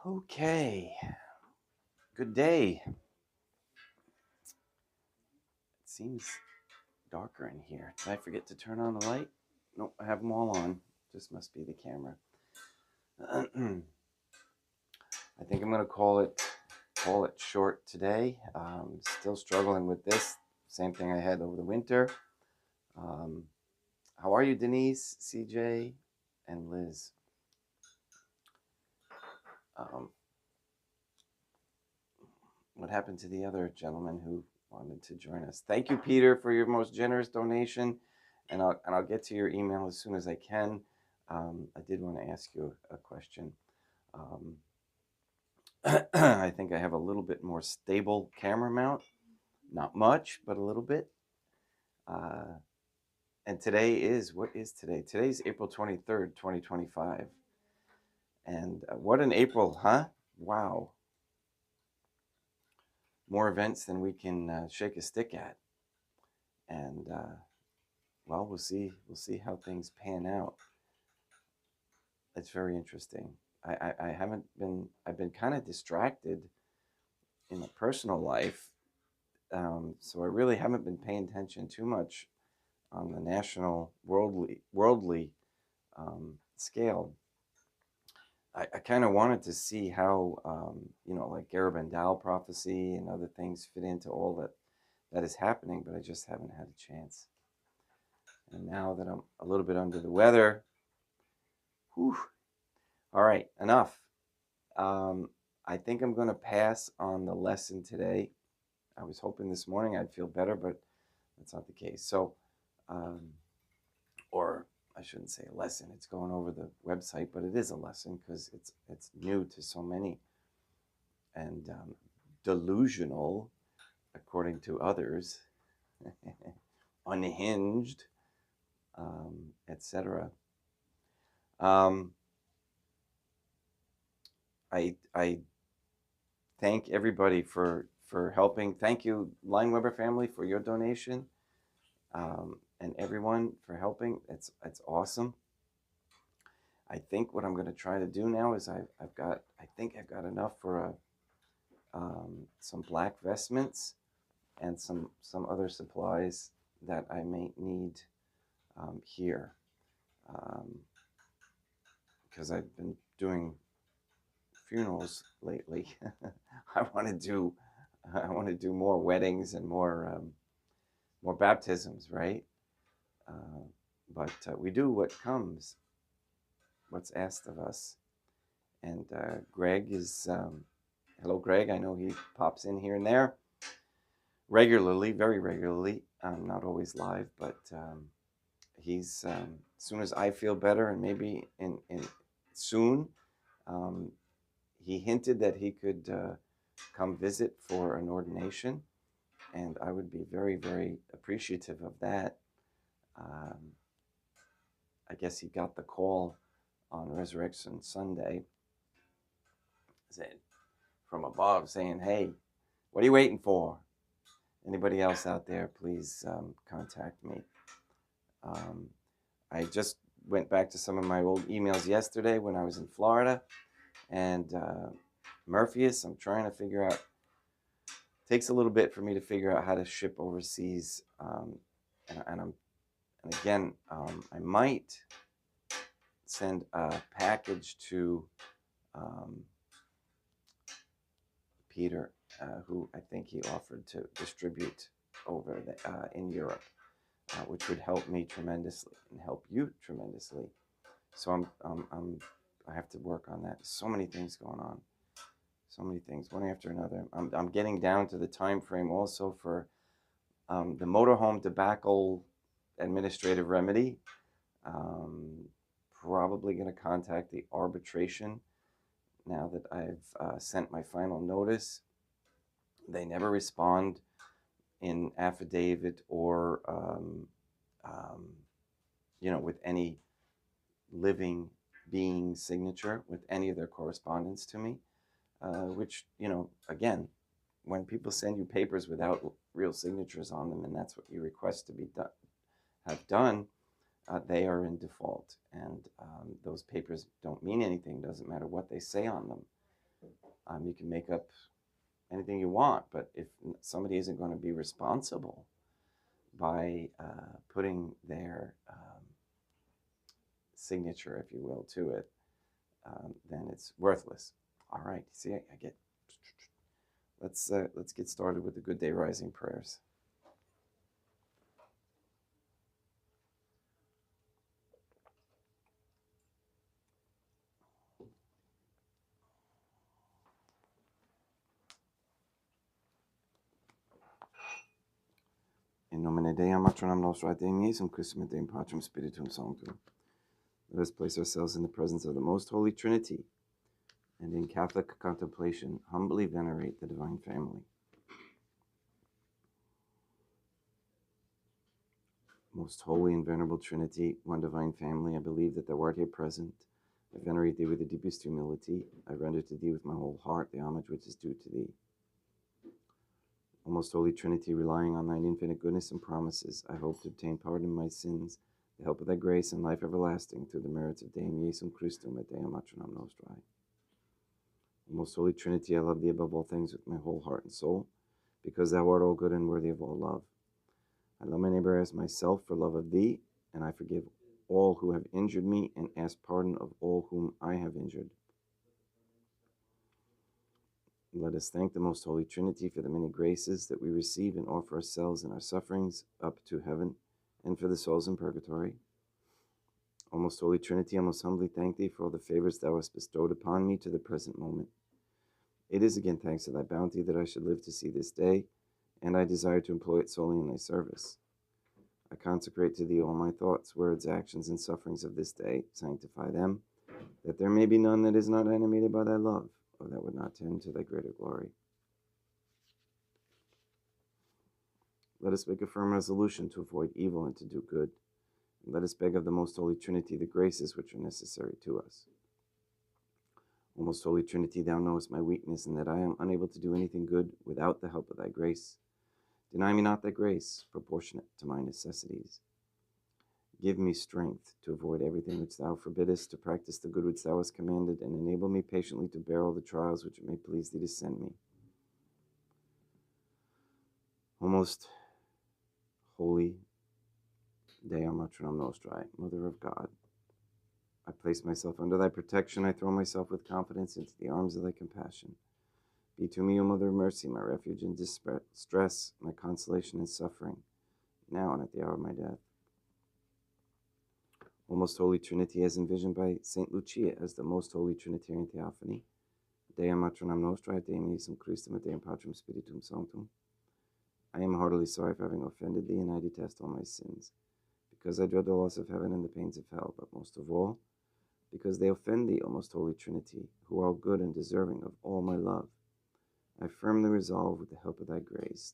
Okay, good day. It seems darker in here. Did I forget to turn on the light? Nope, I have them all on. Just must be the camera. I think I'm gonna call it short today. Still struggling with this. Same thing I had over the winter. Um, how are you, Denise, CJ, and Liz? Um, what happened to the other gentleman who wanted to join us? Thank you, Peter, for your most generous donation, and I'll get to your email as soon as I can. I did want to ask you a question. Um, I think I have a little bit more stable camera mount, not much, but a little bit. And today is, what is today? Today's April 23rd, 2025. And what an April, huh? Wow. More events than we can shake a stick at. And well, we'll see how things pan out. It's very interesting. I haven't been, I've been kind of distracted in my personal life. So I really haven't been paying attention too much on the national worldly scale. I kind of wanted to see how, like Garabandal prophecy and other things fit into all that is happening, but I just haven't had a chance. And now that I'm a little bit under the weather, whew, all right, enough. I think I'm going to pass on the lesson today. I was hoping this morning I'd feel better, but that's not the case. So, or I shouldn't say a lesson. It's going over the website, but it is a lesson because it's new to so many and delusional, according to others, unhinged, etc. I thank everybody for helping. Thank you, Line Weber family, for your donation, and everyone for helping. It's awesome. I think what I'm going to try to do now is I think I've got enough for some black vestments and some other supplies that I may need here, because I've been doing funerals lately. I want to do more weddings and more baptisms, right? But we do what comes, what's asked of us. And Greg is, hello, Greg. I know he pops in here and there regularly, very regularly. Not always live, but he's, as soon as I feel better, and maybe in soon, he hinted that he could come visit for an ordination, and I would be very, very appreciative of that. I guess he got the call on Resurrection Sunday from above saying, hey, what are you waiting for? Anybody else out there, please contact me. I just went back to some of my old emails yesterday when I was in Florida, and Murphy's, I'm trying to figure out, takes a little bit for me to figure out how to ship overseas, and again, I might send a package to Peter, who I think he offered to distribute over in Europe, which would help me tremendously and help you tremendously. So I have to work on that. So many things going on, so many things, one after another. I'm getting down to the time frame also for the motorhome debacle administrative remedy. Probably going to contact the arbitration now that I've sent my final notice. They never respond in affidavit or with any living being signature with any of their correspondence to me, which, again, when people send you papers without real signatures on them, and that's what you request to be have done, they are in default, and those papers don't mean anything. Doesn't matter what they say on them. You can make up anything you want, but if somebody isn't going to be responsible by putting their signature, if you will, to it, then it's worthless. All right, see, I get. Let's get started with the Good Day Rising prayers. In nomine Dei, matronam nostra et Deum Iesum Christum et Deum Patrum Spiritum Sanctum. Let us place ourselves in the presence of the Most Holy Trinity, and in Catholic contemplation humbly venerate the Divine Family. Most Holy and Venerable Trinity, one Divine Family, I believe that thou art here present. I venerate thee with the deepest humility. I render to thee with my whole heart the homage which is due to thee. O most Holy Trinity, relying on thine infinite goodness and promises, I hope to obtain pardon of my sins, the help of thy grace, and life everlasting, through the merits of Deum Iesum Christum et Deum Matronam Nostrae. O most Holy Trinity, I love thee above all things with my whole heart and soul, because thou art all good and worthy of all love. I love my neighbor as myself for love of thee, and I forgive all who have injured me, and ask pardon of all whom I have injured. Let us thank the Most Holy Trinity for the many graces that we receive and offer ourselves and our sufferings up to heaven, and for the souls in purgatory. O Most Holy Trinity, I most humbly thank thee for all the favors thou hast bestowed upon me to the present moment. It is again thanks to thy bounty that I should live to see this day, and I desire to employ it solely in thy service. I consecrate to thee all my thoughts, words, actions, and sufferings of this day. Sanctify them, that there may be none that is not animated by thy love, or that would not tend to thy greater glory. Let us make a firm resolution to avoid evil and to do good. And let us beg of the Most Holy Trinity the graces which are necessary to us. O Most Holy Trinity, thou knowest my weakness, and that I am unable to do anything good without the help of thy grace. Deny me not thy grace, proportionate to my necessities. Give me strength to avoid everything which thou forbiddest, to practice the good which thou hast commanded, and enable me patiently to bear all the trials which it may please thee to send me. O most holy Dea Matronam Nostrae, Mother of God, I place myself under thy protection. I throw myself with confidence into the arms of thy compassion. Be to me, O Mother of Mercy, my refuge in distress, my consolation in suffering, now and at the hour of my death. O Most Holy Trinity, as envisioned by St. Lucia as the Most Holy Trinitarian Theophany, Dea Matronam Nostrae, Deum Iesum Christum et Deum Patrum Spiritum Sanctum, I am heartily sorry for having offended thee, and I detest all my sins, because I dread the loss of heaven and the pains of hell, but most of all, because they offend thee, O Most Holy Trinity, who are good and deserving of all my love. I firmly resolve, with the help of thy grace,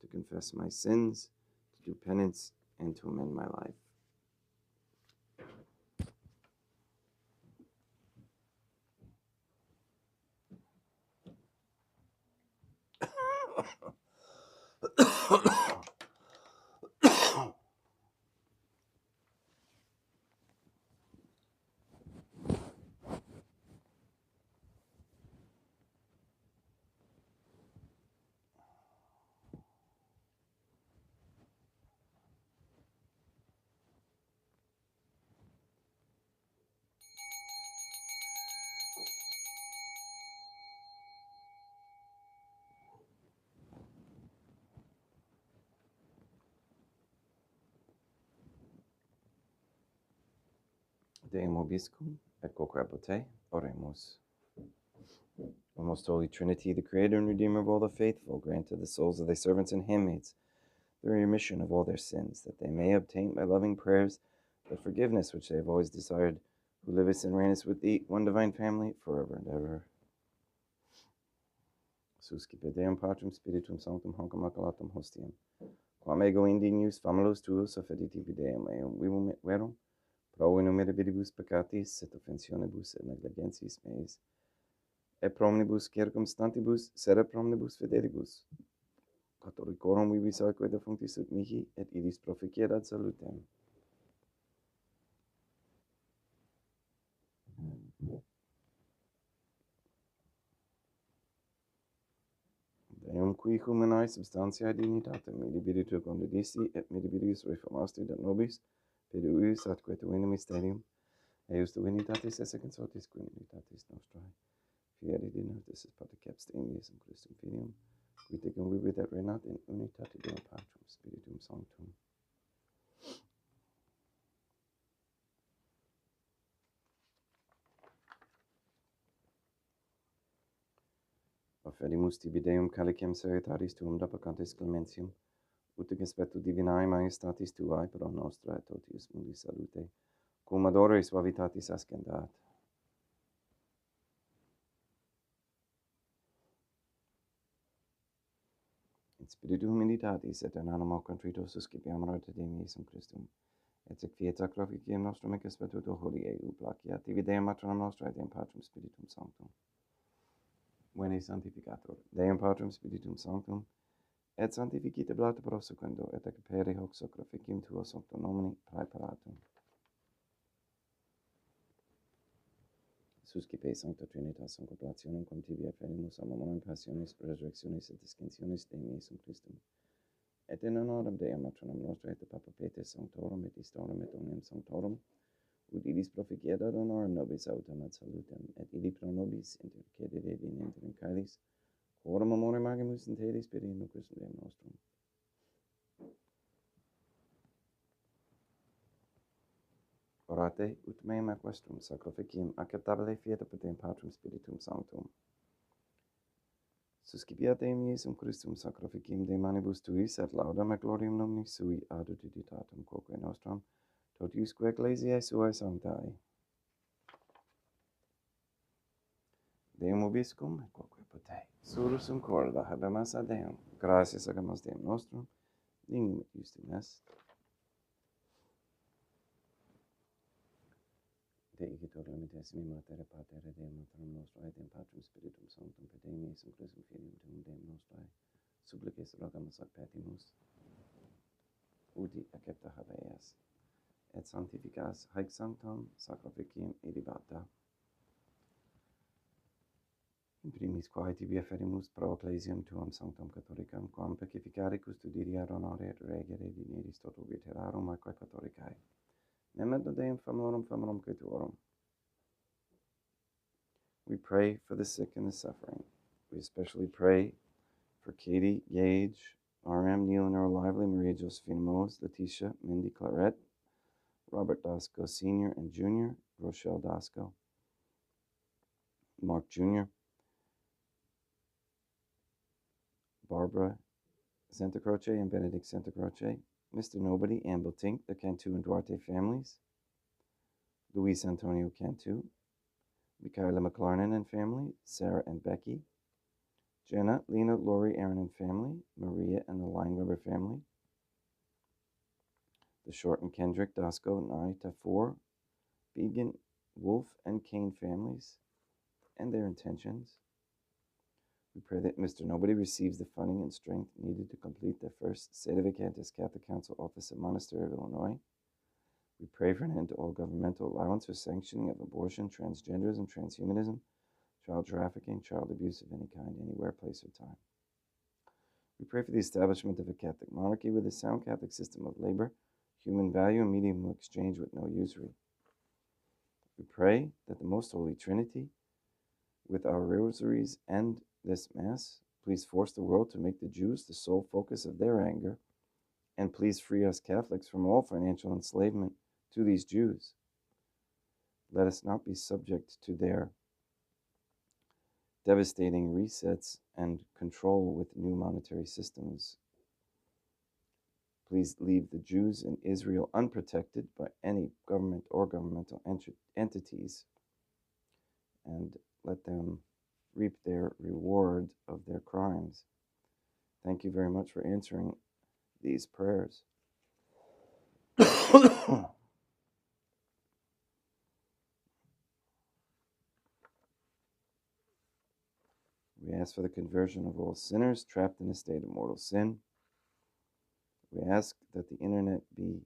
to confess my sins, to do penance, and to amend my life. Deum Obiscum et Quoque Oremus. O Most Holy Trinity, the Creator and Redeemer of all the faithful, grant to the souls of thy servants and handmaids the remission of all their sins, that they may obtain by loving prayers the forgiveness which they have always desired, who livest and reignest with thee, one divine family, forever and ever. Suscipe Deum Patrum Spiritum Sanctum Hanc Immaculatum Hostiam, quam ego indignius famulos tuos offenditi videam eum vivum et verum, pro in mirabilibus peccatis et offensionibus et negligentis meis, et promnibus circumstantibus sere promnibus fidelibus, Catholicorum vivis aeque defunctis ut mihi, et idis proficiat ad salutem. Deum qui humanae substantiae dignitatem midibiritur condedisti et midibirius reformasti de nobis peduius atque tuine mysterium eius divinitatis esse consortis qui divinitatis nostrae fieri denotis est pater caps in Christum filium qui tecum vivit et renat in unitate Deo Patrum Spiritum Sanctum. Offerimus tibi Deum calicem salutaris tuum dapacantis clementium, ut expectu divinae majestatis tuae pro nostra et totius mundi salute, cum adore suavitatis ascendat. In spiritu humilitatis et in animo contrito suscipiamur ad Deum Iesum Christum, et sic fiat sacrificium nostrum ec expectuto hodie u placia tibi Deum Matronum nostra et Deum Patrum Spiritum Sanctum. Veni sanctificator Deum Patrum Spiritum Sanctum, et sanctificite blata prosequendo, et accepere hoc sacrificium tuo sancto nomini praeparatum. Suscipe Sancta Trinitas contemplationem cum tibi afferimus a momento passionis, resurrectionis et discensionis Deum Iesum Christum, et in honorem Deum Matronum nostra et Papa Peter Sanctorum et Istorum et omnium Sanctorum, ut illis proficiat ad honorem nobis autem ad salutem, et illi pro nobis intercedere venenter in caelis, quorum amore magimus in te Spiritum Christum Deum nostrum. Orate ut meum equestrum sacrificium acceptabile fiat per Deum Patrum Spiritum Sanctum. Suscipiat Deum Iesum Christum sacrificium de manibus tuis et laudam et gloriam nomini sui ad utilitatem quoque nostram totiusque ecclesiae suae sanctae. Deum vobiscum et quoque pote. Surus in corda habemus ad Deum. Gratias agamus Deum nostrum, dignum et justum est. Te igitur limitessimi matere patere Deum Matronum nostrae et Deum Patrum Spiritum Sanctum per Deum Iesum Christum Filium tuum Deum nostrae. Supplices rogamus ad petimus. Uti accepta habeas. Et sanctificas haec sanctam sacrificium ilibata. In primis quae tibi afferimus pro ecclesiam tuam sanctam catholicam, quam pacificare custodire ad honore et regere dineris toto veterarum aeque catholicae. Memet Deum famorum Creatuorum. We pray for the sick and the suffering. We especially pray for Katie, Gage, R.M. Neil and Earl Lively, Maria Josephine Mose, Letitia, Mindy Claret, Robert Dasco Sr. and Jr., Rochelle Dasco, Mark Jr., Barbara Santa Croce and Benedict Santa Croce, Mr. Nobody, Amble Tink, the Cantu and Duarte families, Luis Antonio Cantu, Michaela McLarnon and family, Sarah and Becky, Jenna, Lena, Lori, Aaron and family, Maria and the Lineweber family, the Short and Kendrick, Dasco, Nai, Tafour, Began, Wolf, and Kane families, and their intentions. We pray that Mr. Nobody receives the funding and strength needed to complete the first Sedevacantist Catholic Council office at Monastery of Illinois. We pray for an end to all governmental allowance or sanctioning of abortion, transgenderism, transhumanism, child trafficking, child abuse of any kind, anywhere, place, or time. We pray for the establishment of a Catholic monarchy with a sound Catholic system of labor, human value, and medium of exchange with no usury. We pray that the Most Holy Trinity, with our rosaries and this Mass, please force the world to make the Jews the sole focus of their anger, and please free us Catholics from all financial enslavement to these Jews. Let us not be subject to their devastating resets and control with new monetary systems. Please leave the Jews in Israel unprotected by any government or governmental entities, and let them reap their reward of their crimes. Thank you very much for answering these prayers. We ask for the conversion of all sinners trapped in a state of mortal sin. We ask that the internet be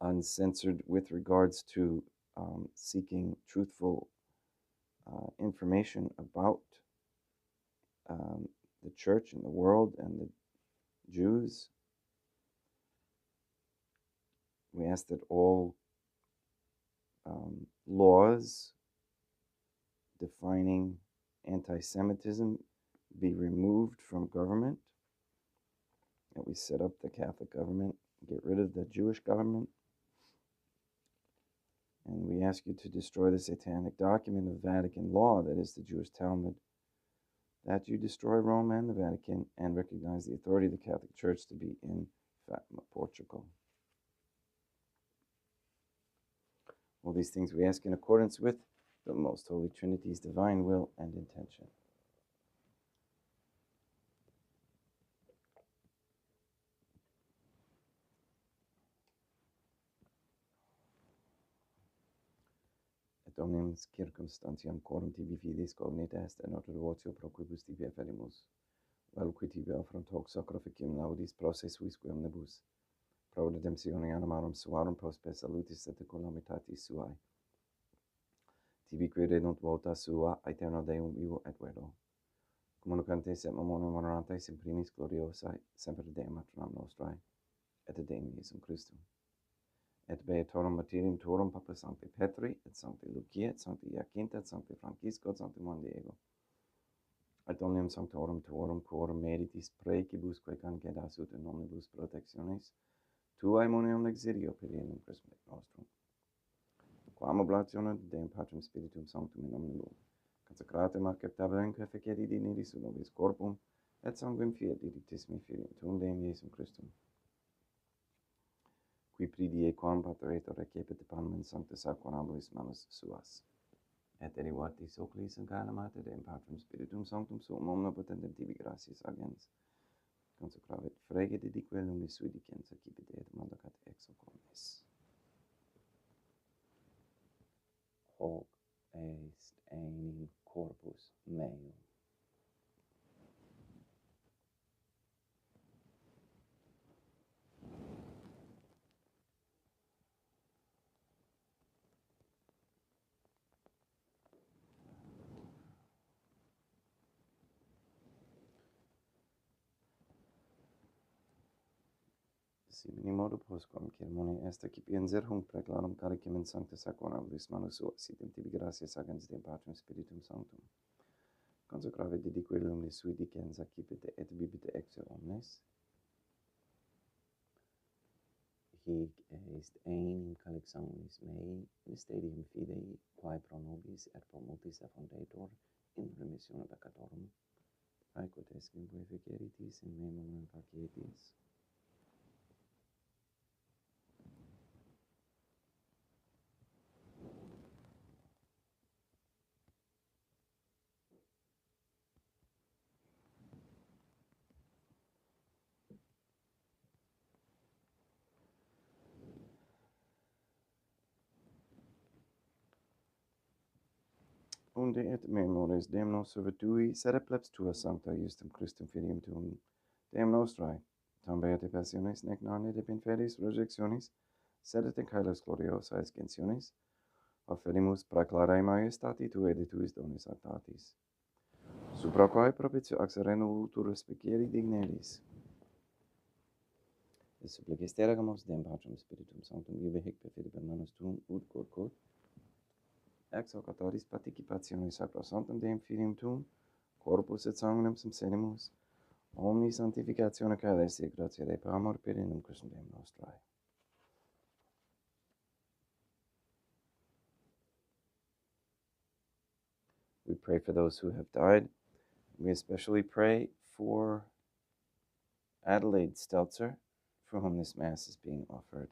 uncensored with regards to seeking truthful information about the church and the world and the Jews. We ask that all laws defining anti-Semitism be removed from government, that we set up the Catholic government, get rid of the Jewish government, and we ask you to destroy the satanic document of Vatican law, that is the Jewish Talmud, that you destroy Rome and the Vatican and recognize the authority of the Catholic Church to be in Fatima, Portugal. All these things we ask in accordance with the Most Holy Trinity's divine will and intention. Et omnium circumstantiam quorum tibi fidis cognita est et noto devotio pro quibus tibi afferimus, vel qui tibi affront hoc sacrificium laudis processuis quem nebus, pro redemptione animarum suarum prospe salutis et calamitatis suae. Tibi qui redunt vota sua, aeterno Deum vivo et vero. Communicantes et memoniam honorantes in primis gloriosae, semper Deum matronam nostrae, et Deum Iesum Christum. Et beatorum martyrium tuorum Papa Sancti Petri, et Sancti Lucia, et Sancti Jacinta, et Sancti Francisco, et Sancti Juan Diego. Et omnium sanctorum tuorum quorum meritis praecibusque concedasut in omnibus protectionis, tuae monium exidio per enim Christum nostrum. Quam oblatione Deum Patrum Spiritum Sanctum in omnibus consecratum acceptabilem efficeri diniris ut nobis corpum, et sanguinem fiat diritismi filium tuum Deum Iesum Christum. Qui pridie quam pateretor recepit panem in sanctis aquanabulis manus suas. Et erivatis oculis in calamate Deum Patrum Spiritum Sanctum suum omnipotentem tibi gratias agens. Consecravit frege dedique lumis sui dicens accipite et mandacat ex hoc omnes. Hoc est enim corpus meum. Simini modo postquam ceremoniae est accipient hunc preclarum calicem in sanctis aquanabulis manus suas, sitem tibi gratias agens Deum Patrum Spiritum Sanctum. Consecravit dedique lumis sui dicens accipite et bibite ex omnes. Hic est enim calix sanguinis mei, mysterium fidei, quae pro nobis et pro multis effundetur in remissione peccatorum, aequo tescimque efficeritis in me momentum facietis. Unde et memores Deum nos servitui, sed plebs tua sancta justum Christum filium tuum, Deum nostrae, tam beate passiones, nec non et in fedis rejectionis, sed et in caelis gloriosae ascensionis, offerimus praeclare maiestati tuae de tuis donis actatis, supra quae propitio axere nullitur respicieri digneris. Et supplices teragamus Deum Patrum Spiritum Sanctum iube hic per fide per manus tuum ut quod ex hoc autoris participationis sacrosanctum Deum Filium tuum, corpus et sanguinem subsedimus, omni sanctificatione caelesti et gratia Dei per amor per enim Christum Deum nostrae. We pray for those who have died. We especially pray for Adelaide Stelzer, for whom this Mass is being offered.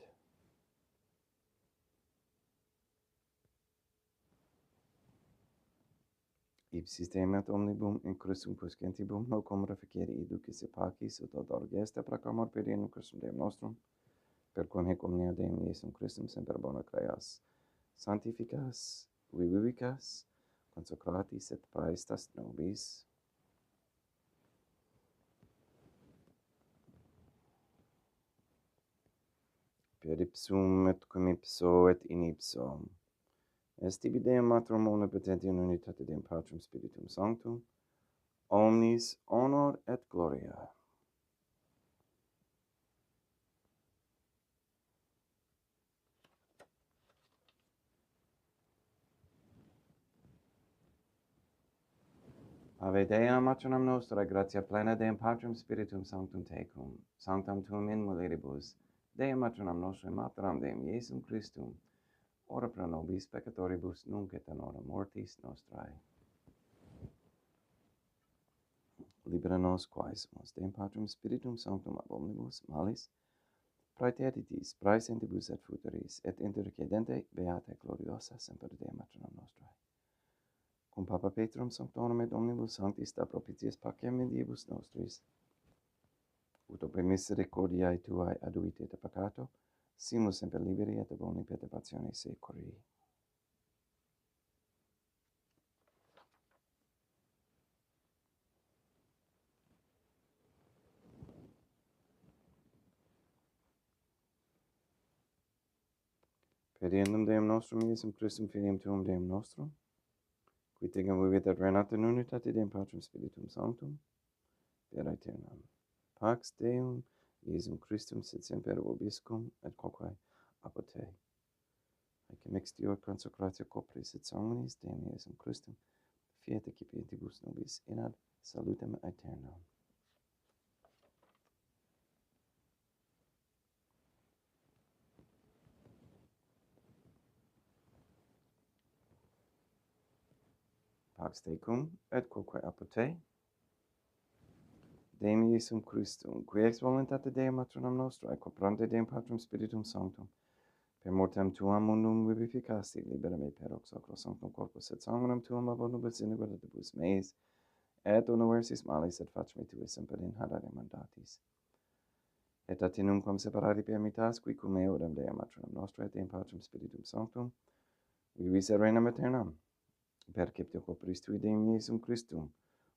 Ipsis temet omnibum in Christum quiscentibum nocum reficere iducis et pacis ut odor gesta proclamor per enim Christum Deum nostrum, per quam hic omnia Deum Iesum Christum semper bona creas, sanctificas, vivicas, consecratis et praestas nobis. Per ipsum et cum ipso et in ipso. Est tibi Deum Matrum omnipotentium unitate Deum Patrum Spiritum Sanctum, omnis honor et gloria. Ave Dea, matronam nostra, gratia plena Deum Patrum Spiritum Sanctum tecum, sanctam tuum in mulieribus, Dea matronam nostra, materam Deum Iesum Christum, ora pro nobis peccatoribus, nunc et in hora mortis nostrae. Libera nos quae sumus, Deum Patrum Spiritum Sanctum ab omnibus malis, praetertitis, praesentibus et futuris, et intercedente beata gloriosa semper Dea matronam nostrae. Cum Papa Petrum Sanctorum et omnibus sanctis da propitiis pacem in diebus nostris, ut ope misericordiae tuae aduite de peccato, simus semper liberi et ab omni perturbatione securi. Pediendum Deum nostrum Iesum Christum Filium Tuum Deum nostrum, qui tegam vivit et renat in unitate Deum Patrum Spiritum Sanctum, per aeternam. Pax Deum, Iesum Christum, sit semper vobiscum, et quoque apud te. Haec mixtior consecratio copris et sanguinis Deum Iesum Christum, fiat excipientibus nobis in ad salutem aeternam. Pax tecum, et quoque apud te, Deum Iesum Christum, qui ex voluntate Dei matronam nostrae, coprante Deum Patrum Spiritum Sanctum, per mortem tuam mundum vivificasti, libera me per hoc sacro sanctum corpus et sanguinem tuam ab omnibus iniquitibus meis, et universis malis, et fac me tue semper in hadere mandatis. Et atinumquam separari permittas, qui cum eo dem Dei matronam nostrae, Deum Patrum Spiritum Sanctum, vivis et regnam aeternam, perceptio copris tui Deum Iesum Christum,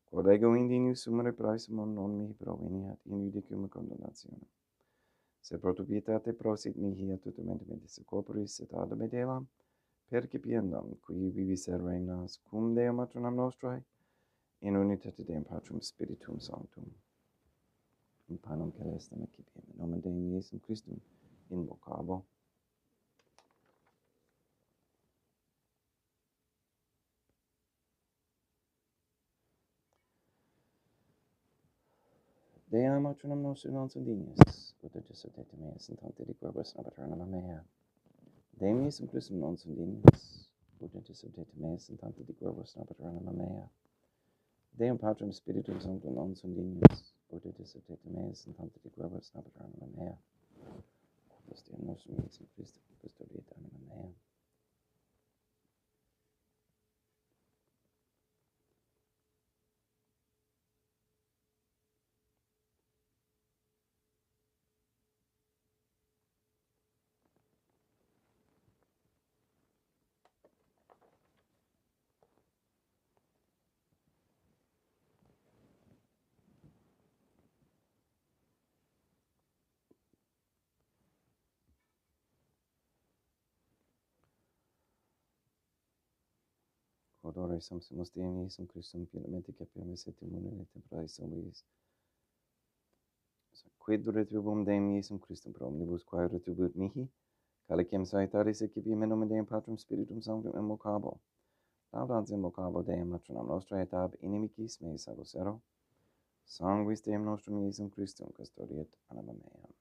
quod ego indinius sumere praesumum non mihi proveniat in judicium condemnationem. Sed pro tu pietate prosit mihi a tutumenti mentis corporis et ad me delam, percipiendam, qui vivis et regnas cum Deum matronam nostrae, in unitate Deum Patrum Spiritum Sanctum. In panem celestem excipiem, in nomen Deum Iesum Christum, invocabo. Dea matronam nostrum non sunt dignis, ut etius et meas in tante di quibus nobiternam mea. Deum Iesum Christum non sunt dignis, ut etius et meas in tante di quibus nobiternam mea. Deum Patrum Spiritum Sanctum non sunt dignis, ut etius et meas in tante di quibus nobiternam mea. Corpus Deum nostrum Iesum Christum, custodiet anima mea. Quod ore sumus Deum Iesum Christum, finamente capiamus et immunere temporae sumis, quid retribuum Deum Iesum Christum pro omnibus quae retribuit mihi, calicem saitaris excipiem in nomen Deum Patrum Spiritum Sanctum invocabo. Laudans invocabo Deum matronam nostrae et ab inimicis meis abusero, sanguis Deum nostrum Iesum Christum custodiet anima meam.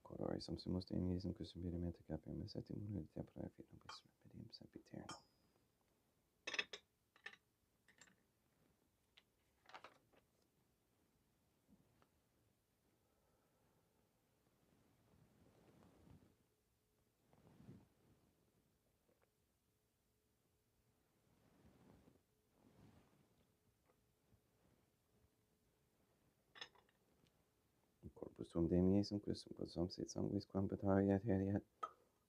Quod ore sumus Deum Iesum Christum finamente capiamus et immunere temporae fit nobis repediem sempiternam. Corpus tuum Deum Iesum Christum, quod sumpsit sanguis quam petari et heriat,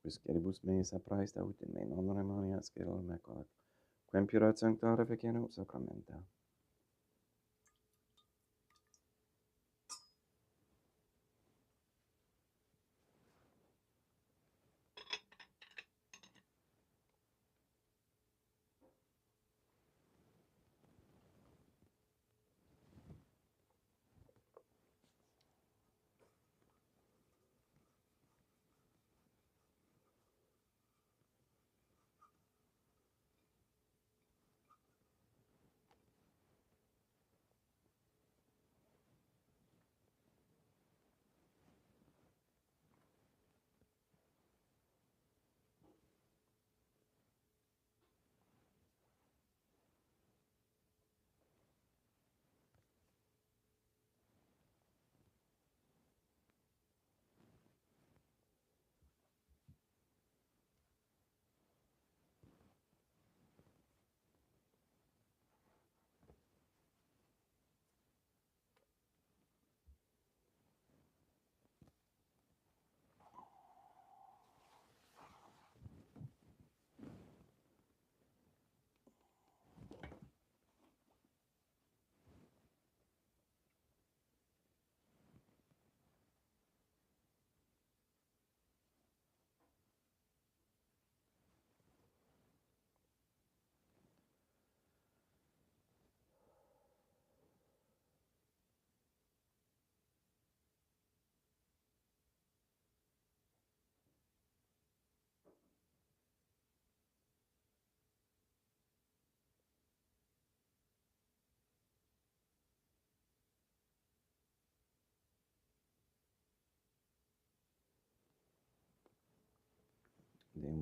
quis geribus meis aprais davit in me non remaniat scelo mecolat, quem purat sancta reficere sacramenta.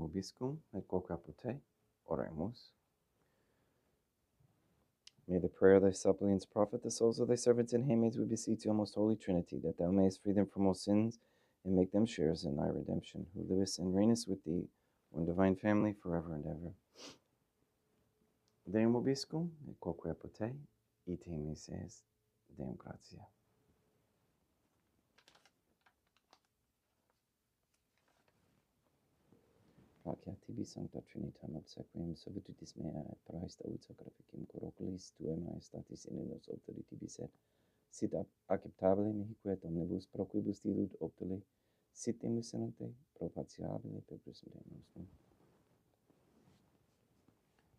vobiscum, et quo capote, oremus. May the prayer of thy suppliants profit the souls of thy servants and handmaids, we beseech thee, O most holy Trinity, that thou mayest free them from all sins and make them sharers in thy redemption, who livest and reignest with thee, one divine family, forever and ever. Deum vobiscum, et quoque apote, ite mises, Deum gratia. Gratia tibi, Sancta Trinitam, obsequium servitutis mea, et praesta ut sacrificium coroculis tuae majestatis in nos opteri tibi sed, sit acceptabile mihique et omnibus pro quibus dilud optili, sit emissionante propatiabile per Christum Deum nostrum.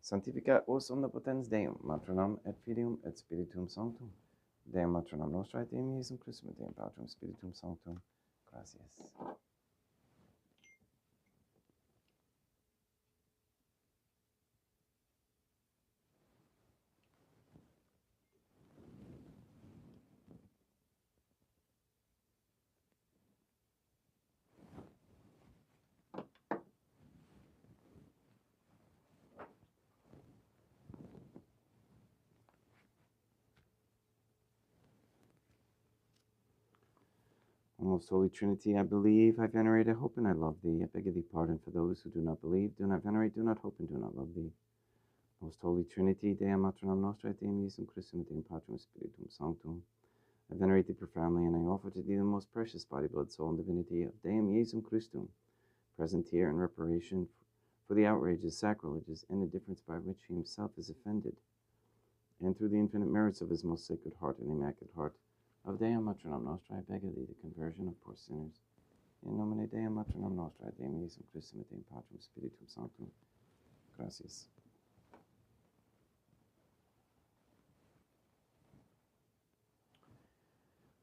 Sanctificat vos omnipotens Deum, Matronam et Filium et Spiritum Sanctum. Deum Matronam Nostra et Deum Iesum Christum et Deum Patrum Spiritum Sanctum. Gracias. O most holy Trinity, I believe, I venerate, I hope, and I love thee. I beg of thee pardon for those who do not believe, do not venerate, do not hope, and do not love thee. Most holy Trinity, Deum Matronam Nostra et Deum Iesum Christum et Deum Patrum Spiritum Sanctum. I venerate thee profoundly, and I offer to thee the most precious body, blood, soul, and divinity of Deum Iesum Christum, present here in reparation for the outrages, sacrileges, and indifference by which he himself is offended, and through the infinite merits of his most sacred heart and immaculate heart of Deum Matronam Nostra, I beg of thee the conversion of poor sinners. In nomine Deum Matronam Nostra, Deum Iesum Christum et Deum Patrum Spiritum Sanctum. Gracias.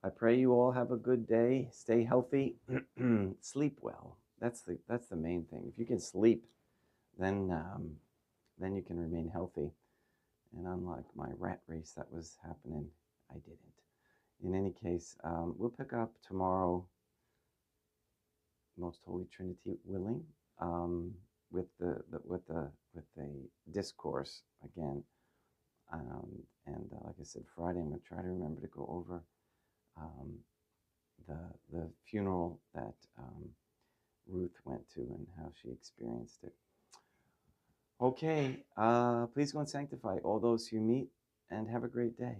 I pray you all have a good day. Stay healthy. Sleep well. That's the main thing. If you can sleep, then you can remain healthy. And unlike my rat race that was happening, I didn't. In any case, we'll pick up tomorrow, Most Holy Trinity willing, with the discourse again. And like I said, Friday I'm going to try to remember to go over the funeral that Ruth went to and how she experienced it. Okay, please go and sanctify all those you meet, and have a great day.